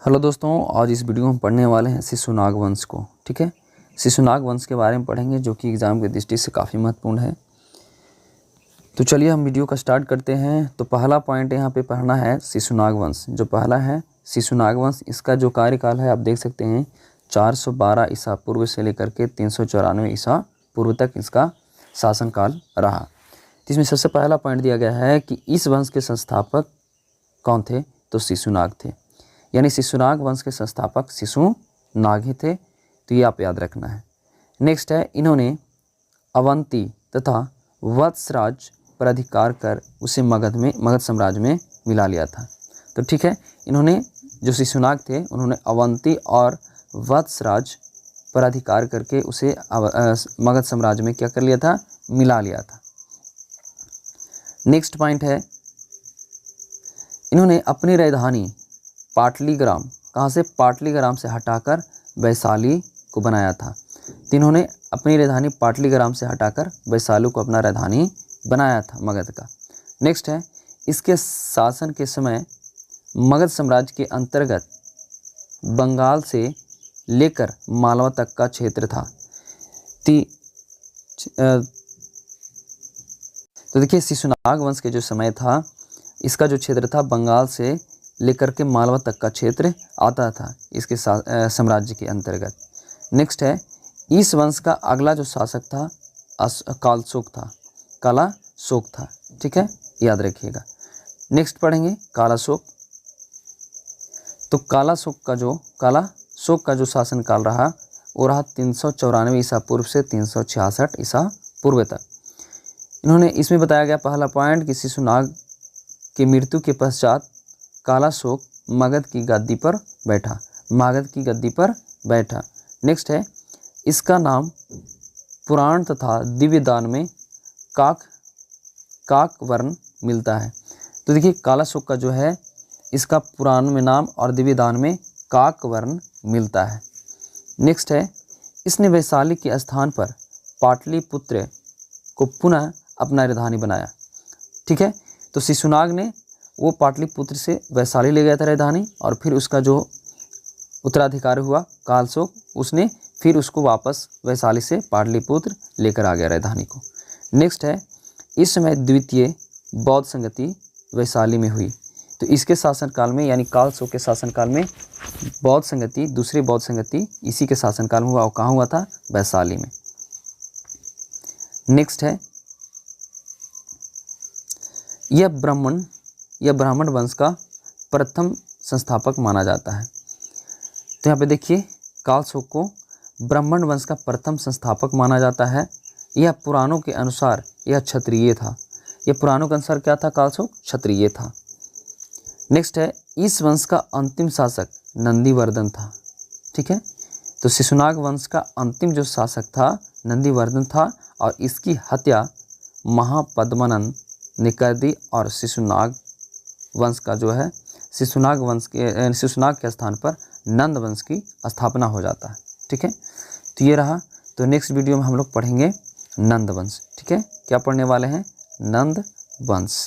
Hello दोस्तों, आज इस वीडियो में हम पढ़ने वाले हैं शिशुनाग वंश को। ठीक है, शिशुनाग वंश के बारे में पढ़ेंगे जो कि एग्ज़ाम की दृष्टि से काफ़ी महत्वपूर्ण है। तो चलिए हम वीडियो का स्टार्ट करते हैं। तो पहला पॉइंट यहाँ पे पढ़ना है शिशुनाग वंश। जो पहला है शिशुनाग वंश, इसका जो कार्यकाल है आप देख सकते हैं 412 ईसा पूर्व से लेकर के 394 ईसा पूर्व तक इसका शासनकाल रहा। तो इसमें सबसे पहला पॉइंट दिया गया है कि इस वंश के संस्थापक कौन थे, तो शिशुनाग थे। यानी शिशुनाग वंश के संस्थापक शिशुनाग ही थे। तो ये आप याद रखना है। नेक्स्ट है, इन्होंने अवंती तथा वत्सराज पर अधिकार कर उसे मगध साम्राज्य में मिला लिया था। तो ठीक है, इन्होंने जो शिशुनाग थे उन्होंने अवंती और वत्सराज पर अधिकार करके उसे मगध साम्राज्य में क्या कर लिया था, मिला लिया था। नेक्स्ट पॉइंट है, इन्होंने अपनी राजधानी पाटलीग्राम, कहाँ से, पाटलीग्राम से हटाकर वैशाली को बनाया था। तो इन्होंने अपनी राजधानी पाटलीग्राम से हटाकर वैशाली को अपना राजधानी बनाया था मगध का। नेक्स्ट है, इसके शासन के समय मगध साम्राज्य के अंतर्गत बंगाल से लेकर मालवा तक का क्षेत्र था। तो देखिए, शिशुनाग वंश के जो समय था, इसका जो क्षेत्र था बंगाल से लेकर के मालवा तक का क्षेत्र आता था इसके साम्राज्य के अंतर्गत। नेक्स्ट है, इस वंश का अगला जो शासक था कालशोक था। ठीक है, याद रखिएगा। नेक्स्ट पढ़ेंगे कालाशोक। तो कालाशोक का जो शासनकाल रहा वो रहा 394 ईसा पूर्व से 366 ईसा पूर्व तक। इन्होंने इसमें बताया गया पहला पॉइंट कि शिशुनाग की मृत्यु के पश्चात कालाशोक मगध की गद्दी पर बैठा। नेक्स्ट है, इसका नाम पुराण तथा दिव्य दान में काकवर्ण मिलता है। तो देखिए, कालाशोक का जो है इसका पुराण में नाम और दिव्य दान में काकवर्ण मिलता है। नेक्स्ट है, इसने वैशाली के स्थान पर पाटलिपुत्र को पुनः अपना राजधानी बनाया। ठीक है, तो शिशुनाग ने वो पाटलिपुत्र से वैशाली ले गया था राजधानी, और फिर उसका जो उत्तराधिकारी हुआ कालशोक, उसने फिर उसको वापस वैशाली से पाटलिपुत्र लेकर आ गया राजधानी को। नेक्स्ट है, इस समय द्वितीय बौद्ध संगति वैशाली में हुई। तो इसके शासनकाल में यानी कालशोक के शासनकाल में दूसरी बौद्ध संगति इसी के शासनकाल में हुआ, और कहाँ हुआ था, वैशाली में। नेक्स्ट है, यह ब्राह्मण वंश का प्रथम संस्थापक माना जाता है। तो यहाँ पे देखिए, कालशोक को ब्राह्मण वंश का प्रथम संस्थापक माना जाता है। यह पुराणों के अनुसार यह क्षत्रिय था। यह पुराणों के अनुसार क्या था, कालशोक क्षत्रिय था। नेक्स्ट है, इस वंश का अंतिम शासक नंदीवर्धन था। ठीक है, तो शिशुनाग वंश का अंतिम जो शासक था नंदीवर्धन था, और इसकी हत्या महापद्मनंद ने कर दी, और शिशुनाग वंश का जो है शिशुनाग के स्थान पर नंद वंश की स्थापना हो जाता है। ठीक है, तो ये रहा। तो नेक्स्ट वीडियो में हम लोग पढ़ेंगे नंद वंश। ठीक है, क्या पढ़ने वाले हैं, नंद वंश।